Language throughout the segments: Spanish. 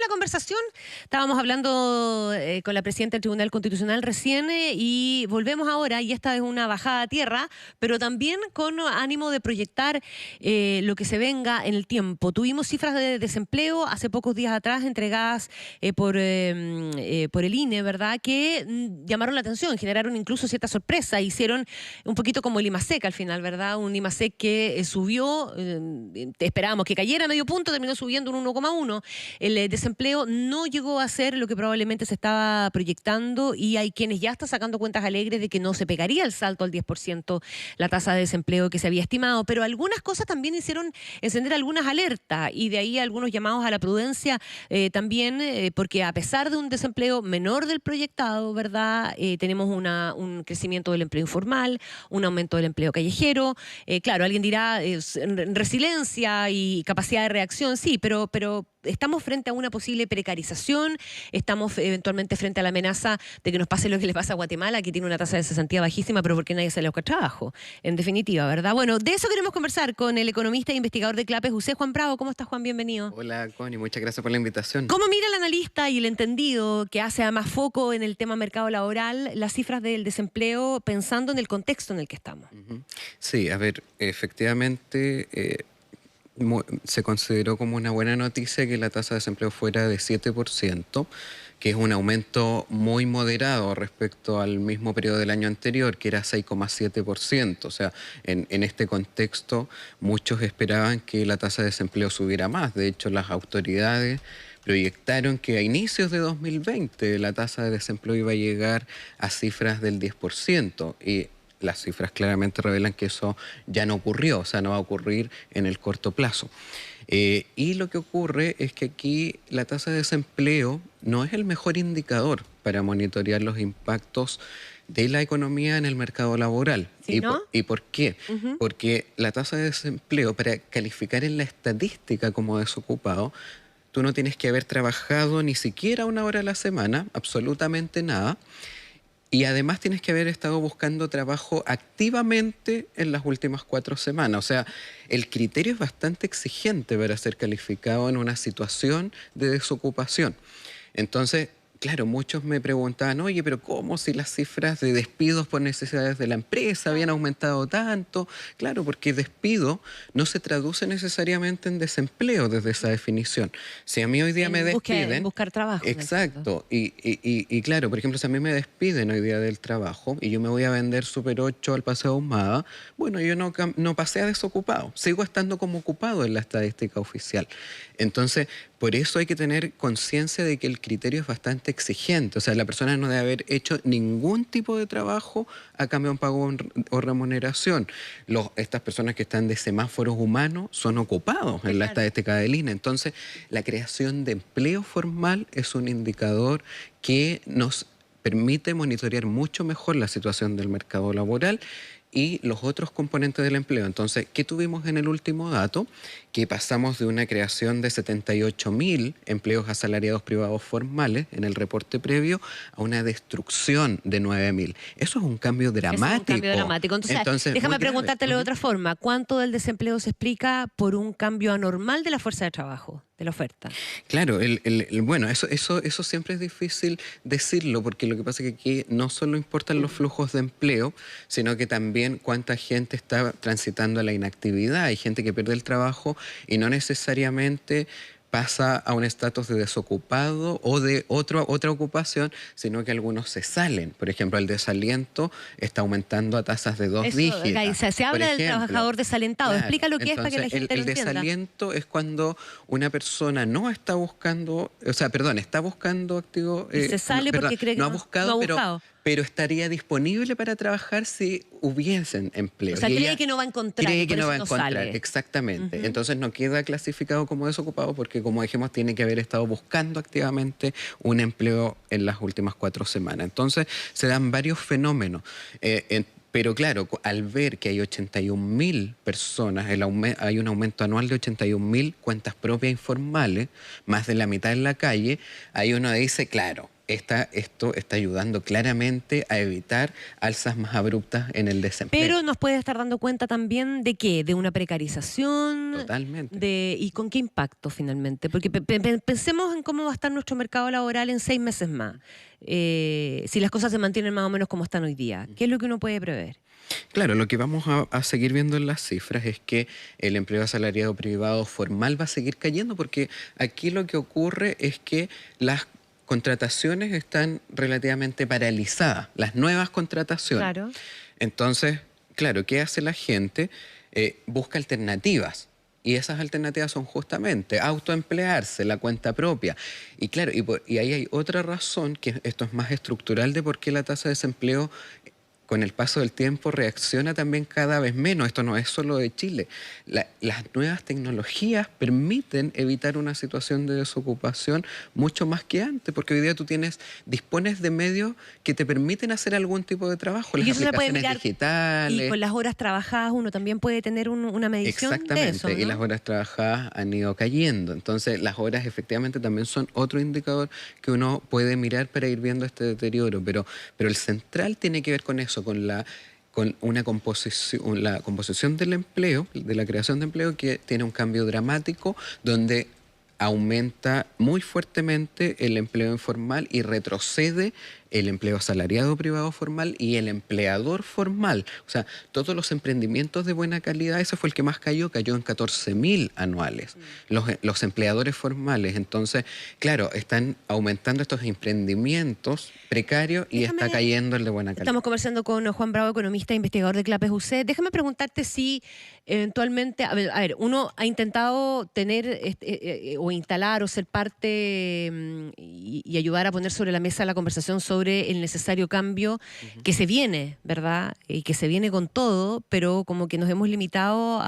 conversación. Estábamos hablando con la presidenta del Tribunal Constitucional recién y volvemos ahora, y esta es una bajada a tierra, pero también con ánimo de proyectar lo que se venga en el tiempo. Tuvimos cifras de desempleo hace pocos días atrás entregadas por el INE, ¿verdad?, que llamaron la atención, generaron incluso cierta sorpresa, hicieron un poquito como el IMASEC al final, ¿verdad? Un IMASEC que subió, esperábamos que cayera a medio punto, terminó subiendo un 1,1. El desempleo no llegó a ser lo que probablemente se estaba proyectando y hay quienes ya están sacando cuentas alegres de que no se pegaría el salto al 10% la tasa de desempleo que se había estimado, pero algunas cosas también hicieron encender algunas alertas y de ahí algunos llamados a la prudencia también, porque a pesar de un desempleo menor del proyectado, ¿verdad? Tenemos un crecimiento del empleo informal, un aumento del empleo callejero. Claro, alguien dirá resiliencia y capacidad de reacción, sí, pero estamos frente a una posible precarización, estamos eventualmente frente a la amenaza de que nos pase lo que le pasa a Guatemala, que tiene una tasa de cesantía bajísima, pero porque nadie sale a buscar trabajo, en definitiva, ¿verdad? Bueno, de eso queremos conversar con el economista e investigador de CLAPES, José Juan Bravo. ¿Cómo estás, Juan? Bienvenido. Hola, Connie, muchas gracias por la invitación. ¿Cómo mira el analista y el entendido que hace a más foco en el tema mercado laboral las cifras del desempleo pensando en el contexto en el que estamos? Sí, a ver, efectivamente se consideró como una buena noticia que la tasa de desempleo fuera de 7%, que es un aumento muy moderado respecto al mismo periodo del año anterior, que era 6,7%. O sea, en este contexto muchos esperaban que la tasa de desempleo subiera más. De hecho, las autoridades proyectaron que a inicios de 2020 la tasa de desempleo iba a llegar a cifras del 10%. Y las cifras claramente revelan que eso ya no ocurrió, o sea, no va a ocurrir en el corto plazo. Y lo que ocurre es que aquí la tasa de desempleo no es el mejor indicador para monitorear los impactos de la economía en el mercado laboral. ¿Sí, no? ¿Y por qué? Porque la tasa de desempleo, para calificar en la estadística como desocupado, tú no tienes que haber trabajado ni siquiera una hora a la semana, absolutamente nada. Y además tienes que haber estado buscando trabajo activamente en las últimas 4 semanas. O sea, el criterio es bastante exigente para ser calificado en una situación de desocupación. Entonces, claro, muchos me preguntaban, oye, pero ¿cómo si las cifras de despidos por necesidades de la empresa habían aumentado tanto? Claro, porque despido no se traduce necesariamente en desempleo desde esa definición. Si a mí hoy día me despiden... buscar trabajo. Exacto. Y claro, por ejemplo, si a mí me despiden hoy día del trabajo y yo me voy a vender Super 8 al Paseo Ahumada, bueno, yo no pasé a desocupado. Sigo estando como ocupado en la estadística oficial. Entonces, por eso hay que tener conciencia de que el criterio es bastante exigente. O sea, la persona no debe haber hecho ningún tipo de trabajo a cambio de un pago o remuneración. Estas personas que están de semáforos humanos son ocupados en la estadística del INE. Entonces, la creación de empleo formal es un indicador que nos permite monitorear mucho mejor la situación del mercado laboral y los otros componentes del empleo. Entonces, ¿qué tuvimos en el último dato? Que pasamos de una creación de 78.000 empleos asalariados privados formales en el reporte previo a una destrucción de 9.000. Eso es un cambio dramático. Es un cambio dramático. Entonces déjame preguntártelo de otra forma. ¿Cuánto del desempleo se explica por un cambio anormal de la fuerza de trabajo, de la oferta? Claro, bueno, eso siempre es difícil decirlo, porque lo que pasa es que aquí no solo importan los flujos de empleo, sino que también cuánta gente está transitando a la inactividad. Hay gente que pierde el trabajo y no necesariamente pasa a un estatus de desocupado o de otra ocupación, sino que algunos se salen. Por ejemplo, el desaliento está aumentando a tasas de 2 dígitos. Se habla del trabajador desalentado. Claro. Explica lo que es para que la gente lo entienda. El desaliento es cuando una persona no está buscando, o sea, perdón, está buscando activo... y se sale porque cree que no ha buscado. Pero estaría disponible para trabajar si hubiesen empleo. O sea, cree que no va a encontrar. Cree que no va a encontrar, sale. exactamente. Entonces no queda clasificado como desocupado porque, como dijimos, tiene que haber estado buscando activamente un empleo en las últimas 4 semanas. Entonces se dan varios fenómenos. Pero claro, al ver que hay 81.000 personas, hay un aumento anual de 81.000 cuentas propias informales, más de la mitad en la calle, ahí uno dice, claro, esto está ayudando claramente a evitar alzas más abruptas en el desempleo. Pero nos puede estar dando cuenta también de qué, de una precarización, Totalmente. y con qué impacto finalmente. Porque pensemos en cómo va a estar nuestro mercado laboral en 6 meses más. Si las cosas se mantienen más o menos como están hoy día. ¿Qué es lo que uno puede prever? Claro, lo que vamos a seguir viendo en las cifras es que el empleo asalariado privado formal va a seguir cayendo, porque aquí lo que ocurre es que las contrataciones están relativamente paralizadas, las nuevas contrataciones. Claro. Entonces, claro, ¿qué hace la gente? Busca alternativas. Y esas alternativas son justamente autoemplearse, la cuenta propia. Y claro, y ahí hay otra razón, que esto es más estructural, de por qué la tasa de desempleo con el paso del tiempo reacciona también cada vez menos. Esto no es solo de Chile. Las nuevas tecnologías permiten evitar una situación de desocupación mucho más que antes, porque hoy día dispones de medios que te permiten hacer algún tipo de trabajo, Y las eso se puede aplicaciones mirar, y digitales. con las horas trabajadas uno también puede tener una medición de Exactamente, eso, y las ¿no? horas trabajadas han ido cayendo. Entonces, las horas efectivamente también son otro indicador que uno puede mirar para ir viendo este deterioro, pero el central tiene que ver con eso, con una composición, la composición del empleo, de la creación de empleo, que tiene un cambio dramático, donde aumenta muy fuertemente el empleo informal y retrocede el empleo asalariado privado formal y el empleador formal. O sea, todos los emprendimientos de buena calidad, ese fue el que más cayó en 14.000 anuales. Los empleadores formales, entonces, claro, están aumentando estos emprendimientos precarios y está Déjame, cayendo el de buena calidad. estamos conversando con Juan Bravo, economista e investigador de CLAPES UC. Déjame preguntarte si eventualmente, a ver, uno ha intentado tener o instalar o ser parte y ayudar a poner sobre la mesa la conversación sobre el necesario cambio que se viene, ¿verdad? Y que se viene con todo, pero como que nos hemos limitado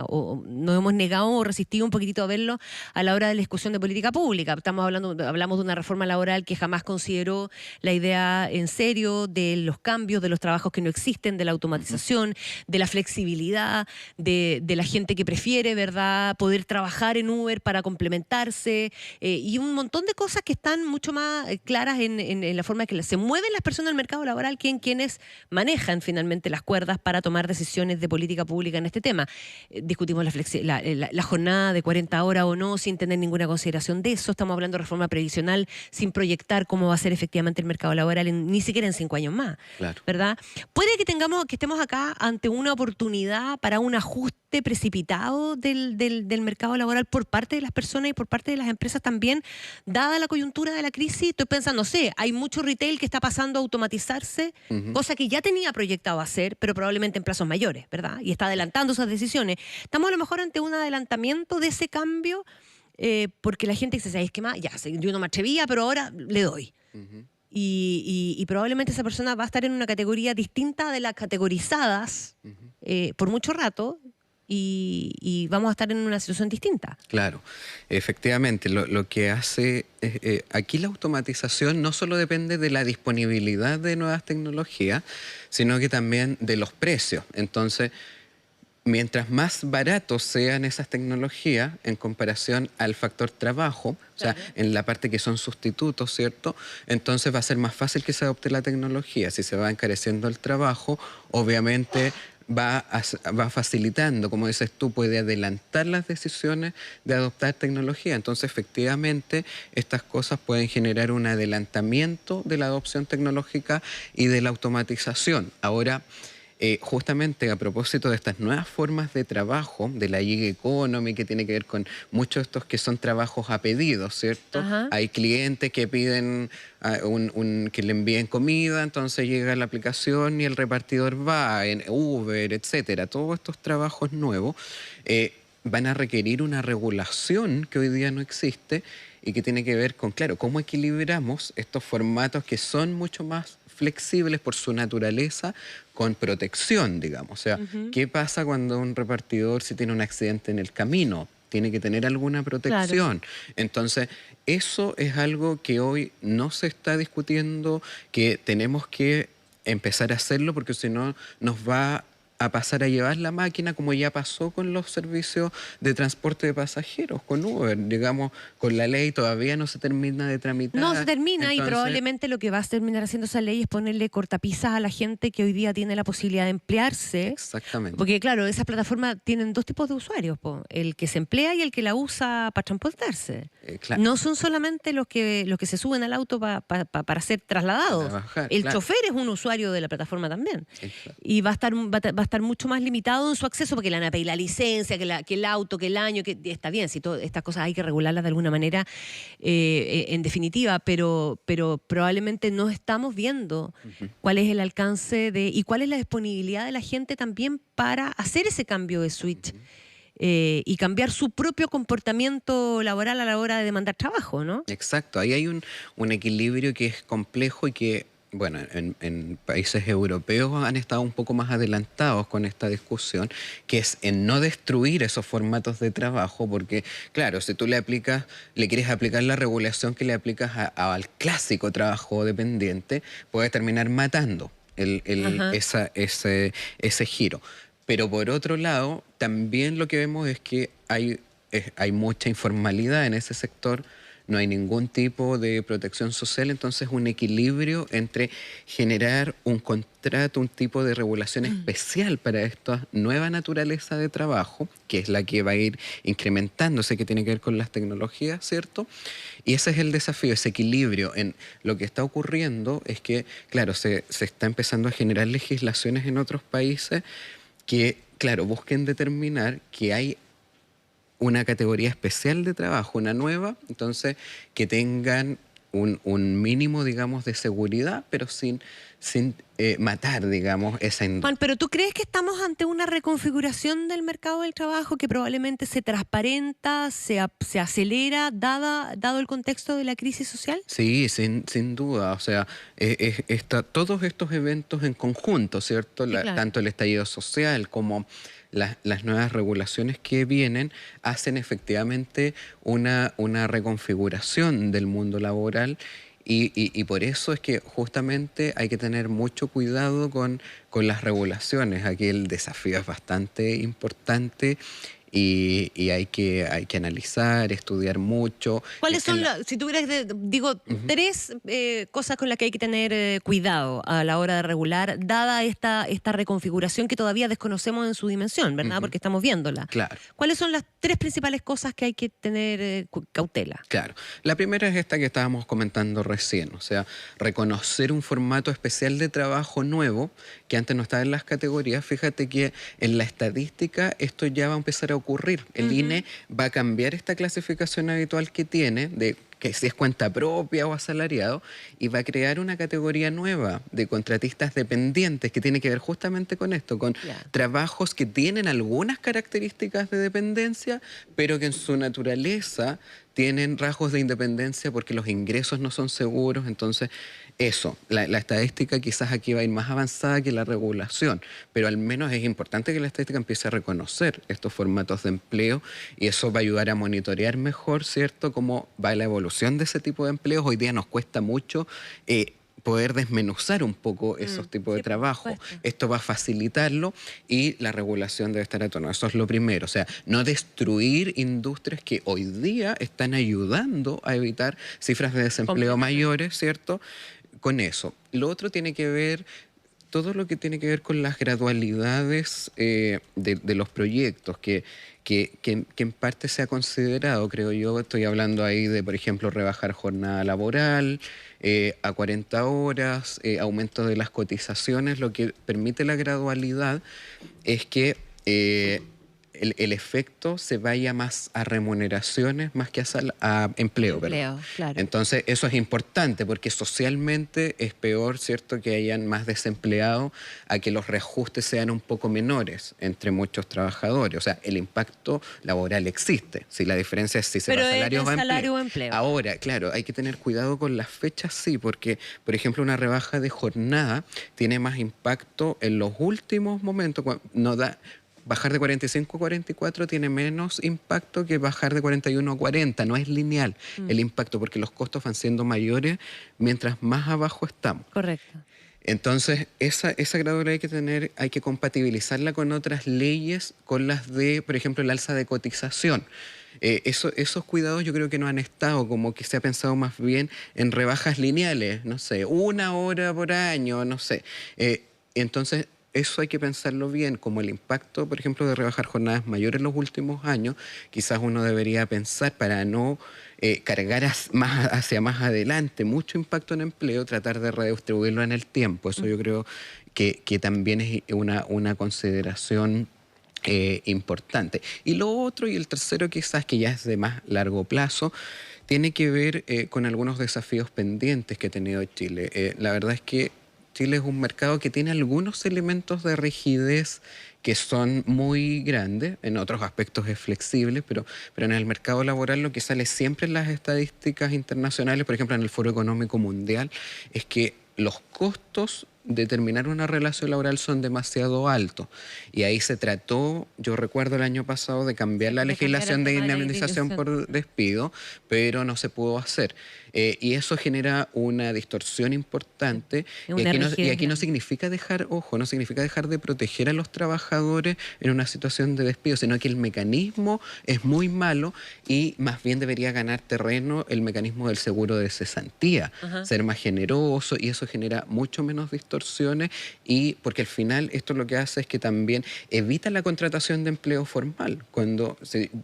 o nos hemos negado o resistido un poquitito a verlo a la hora de la discusión de política pública. Hablamos de una reforma laboral que jamás consideró la idea en serio de los cambios, de los trabajos que no existen, de la automatización, de la flexibilidad, de la gente que prefiere, ¿verdad?, poder trabajar en Uber para complementarse, y un montón de cosas que están mucho más claras en la forma en que se mueven las personas del mercado laboral que en quienes manejan finalmente las cuerdas para tomar decisiones de política pública en este tema. Discutimos la jornada de 40 horas o no, sin tener ninguna consideración de eso. Estamos hablando de reforma previsional sin proyectar cómo va a ser efectivamente el mercado laboral ni siquiera en 5 años más, Claro. ¿verdad? Puede que estemos acá ante una oportunidad para un ajuste precipitado del mercado laboral por parte de las personas y por parte de las empresas también, dada la coyuntura de la crisis. Estoy pensando, no sé, hay mucho retail que está pasando a automatizarse, cosa que ya tenía proyectado hacer, pero probablemente en plazos mayores, ¿verdad? Y está adelantando esas decisiones. Estamos a lo mejor ante un adelantamiento de ese cambio, porque la gente dice, ¿sabes qué más? Ya, yo no me atrevía, pero ahora le doy. Y probablemente esa persona va a estar en una categoría distinta de las categorizadas por mucho rato, y vamos a estar en una situación distinta. Claro, efectivamente, lo que hace, aquí la automatización no solo depende de la disponibilidad de nuevas tecnologías, sino que también de los precios. Entonces, mientras más baratos sean esas tecnologías en comparación al factor trabajo, o sea, en la parte que son sustitutos, ¿cierto? Entonces va a ser más fácil que se adopte la tecnología. Si se va encareciendo el trabajo, obviamente va facilitando, como dices tú, puede adelantar las decisiones de adoptar tecnología. Entonces, efectivamente, estas cosas pueden generar un adelantamiento de la adopción tecnológica y de la automatización. Ahora, justamente a propósito de estas nuevas formas de trabajo, de la gig economy, que tiene que ver con muchos de estos que son trabajos a pedido, ¿cierto? Ajá. Hay clientes que piden que le envíen comida, entonces llega la aplicación y el repartidor va en Uber, etcétera. Todos estos trabajos nuevos van a requerir una regulación que hoy día no existe y que tiene que ver con, claro, cómo equilibramos estos formatos que son mucho más flexibles por su naturaleza, con protección, digamos. O sea, ¿qué pasa cuando un repartidor, si tiene un accidente en el camino? Tiene que tener alguna protección. Entonces, eso es algo que hoy no se está discutiendo, que tenemos que empezar a hacerlo, porque si no nos va a pasar a llevar la máquina, como ya pasó con los servicios de transporte de pasajeros, con Uber, digamos, con la ley todavía no se termina de tramitar. No se termina y Entonces, probablemente lo que va a terminar haciendo esa ley es ponerle cortapisas a la gente que hoy día tiene la posibilidad de emplearse. exactamente. Porque claro, esas plataformas tienen dos tipos de usuarios, po, el que se emplea y el que la usa para transportarse. Claro, No son solamente los que se suben al auto para ser trasladados. trabajar, El claro. chofer es un usuario de la plataforma también. Exacto. Y va a estar mucho más limitado en su acceso porque le van a pedir la licencia, que el auto, que el año, que está bien, si todas estas cosas hay que regularlas de alguna manera, en definitiva, pero probablemente no estamos viendo cuál es el alcance y cuál es la disponibilidad de la gente también para hacer ese cambio de switch. Y cambiar su propio comportamiento laboral a la hora de demandar trabajo, ¿no? Exacto, ahí hay un equilibrio que es complejo y que, bueno, en países europeos han estado un poco más adelantados con esta discusión, que es en no destruir esos formatos de trabajo, porque, claro, si tú le quieres aplicar la regulación que le aplicas al clásico trabajo dependiente, puedes terminar matando Ajá. ese giro. Pero por otro lado, también lo que vemos es que hay mucha informalidad en ese sector, no hay ningún tipo de protección social, entonces un equilibrio entre generar un contrato, un tipo de regulación especial para esta nueva naturaleza de trabajo, que es la que va a ir incrementándose, que tiene que ver con las tecnologías, ¿cierto? Y ese es el desafío, ese equilibrio. En lo que está ocurriendo es que, claro, se está empezando a generar legislaciones en otros países que, claro, busquen determinar que hay una categoría especial de trabajo, una nueva, entonces que tengan un mínimo, digamos, de seguridad, pero sin matar, digamos, esa Juan, industria. pero ¿tú crees que estamos ante una reconfiguración del mercado del trabajo que probablemente se transparenta, se acelera, dado el contexto de la crisis social? Sí, sin duda. O sea, todos estos eventos en conjunto, ¿cierto? Sí, claro. Tanto el estallido social como las nuevas regulaciones que vienen hacen efectivamente una reconfiguración del mundo laboral y por eso es que justamente hay que tener mucho cuidado con las regulaciones. Aquí el desafío es bastante importante y hay que analizar, estudiar mucho. ¿Cuáles son si tuvieras, Ujú. tres cosas con las que hay que tener cuidado a la hora de regular, dada esta reconfiguración que todavía desconocemos en su dimensión, ¿verdad? Ujú. Porque estamos viéndola. Claro. ¿Cuáles son las tres principales cosas que hay que tener cautela? Claro. La primera es esta que estábamos comentando recién, o sea, reconocer un formato especial de trabajo nuevo que antes no estaba en las categorías. Fíjate que en la estadística esto ya va a empezar a ocurrir. El INE va a cambiar esta clasificación habitual que tiene de que si es cuenta propia o asalariado, y va a crear una categoría nueva de contratistas dependientes que tiene que ver justamente con esto, con Ya. trabajos que tienen algunas características de dependencia, pero que en su naturaleza tienen rasgos de independencia porque los ingresos no son seguros. Entonces, eso, la estadística quizás aquí va a ir más avanzada que la regulación, pero al menos es importante que la estadística empiece a reconocer estos formatos de empleo y eso va a ayudar a monitorear mejor, ¿cierto?, cómo va la evolución de ese tipo de empleos. Hoy día nos cuesta mucho poder desmenuzar un poco esos tipos de Sí, por trabajo. supuesto. Esto va a facilitarlo y la regulación debe estar a tono. Eso es lo primero. O sea, no destruir industrias que hoy día están ayudando a evitar cifras de desempleo Completamente. mayores, ¿cierto? Con eso. Lo otro tiene que ver todo lo que tiene que ver con las gradualidades de los proyectos, que en parte se ha considerado, creo yo. Estoy hablando ahí de, por ejemplo, rebajar jornada laboral a 40 horas, aumento de las cotizaciones. Lo que permite la gradualidad es que el efecto se vaya más a remuneraciones más que a empleo, perdón. Empleo, claro. Entonces, eso es importante porque socialmente es peor, ¿cierto?, que hayan más desempleados a que los reajustes sean un poco menores entre muchos trabajadores. O sea, el impacto laboral existe. Si la diferencia es si se Pero va a es salario de o a salario empleo. o empleo. Ahora, claro, hay que tener cuidado con las fechas, sí, porque, por ejemplo, una rebaja de jornada tiene más impacto en los últimos momentos. No da. Bajar de 45 a 44 tiene menos impacto que bajar de 41 a 40. No es lineal el impacto porque los costos van siendo mayores mientras más abajo estamos. Correcto. Entonces, esa gradualidad hay que tener, hay que compatibilizarla con otras leyes, con las de, por ejemplo, el alza de cotización. Esos cuidados yo creo que no han estado, como que se ha pensado más bien en rebajas lineales, no sé, 1 hora por año, no sé. Entonces, eso hay que pensarlo bien, como el impacto, por ejemplo, de rebajar jornadas mayores en los últimos años, quizás uno debería pensar para no cargar hacia más adelante mucho impacto en empleo, tratar de redistribuirlo en el tiempo. Eso yo creo que también es una consideración importante. Y lo otro, y el tercero quizás, que ya es de más largo plazo, tiene que ver con algunos desafíos pendientes que ha tenido Chile. La verdad es que Chile es un mercado que tiene algunos elementos de rigidez que son muy grandes, en otros aspectos es flexible, pero en el mercado laboral lo que sale siempre en las estadísticas internacionales, por ejemplo en el Foro Económico Mundial, es que los costos de terminar una relación laboral son demasiado altos. Y ahí se trató, yo recuerdo el año pasado, de cambiar la De cambiar el legislación de tema de la indemnización indemnización. por despido, pero no se pudo hacer. Y eso genera una distorsión importante. Es Y una y rigidez aquí no grande. significa dejar, ojo, no significa dejar de proteger a los trabajadores en una situación de despido, sino que el mecanismo es muy malo y más bien debería ganar terreno el mecanismo del seguro de cesantía, Ajá. ser más generoso, y eso genera mucho menos distorsiones, y porque al final esto lo que hace es que también evita la contratación de empleo formal.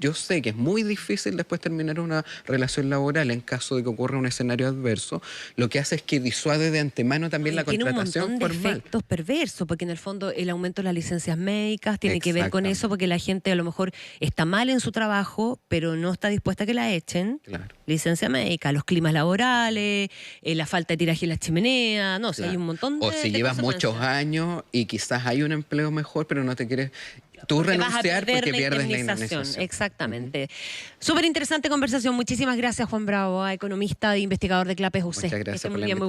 Yo sé que es muy difícil después terminar una relación laboral en caso de que ocurra un escenario adverso, lo que hace es que disuade de antemano No, también y la tiene un contratación montón de formal. efectos perversos, porque en el fondo el aumento de las licencias médicas tiene que ver con eso, Exactamente, porque la gente a lo mejor está mal en su trabajo, pero no está dispuesta a que la echen. claro, Licencia médica, los climas laborales, la falta de tiraje en la chimenea, no, o sea, hay claro. un montón O si de llevas muchos consecuencias. años y quizás hay un empleo mejor, pero no te quieres tú Porque vas a renunciar perder porque la pierdes la indemnización, indemnización. Ujú. exactamente. Súper interesante conversación. Muchísimas gracias, Juan Bravo, economista e investigador de CLAPES UC. Muchas Que esté gracias por muy la bien, muy invitación.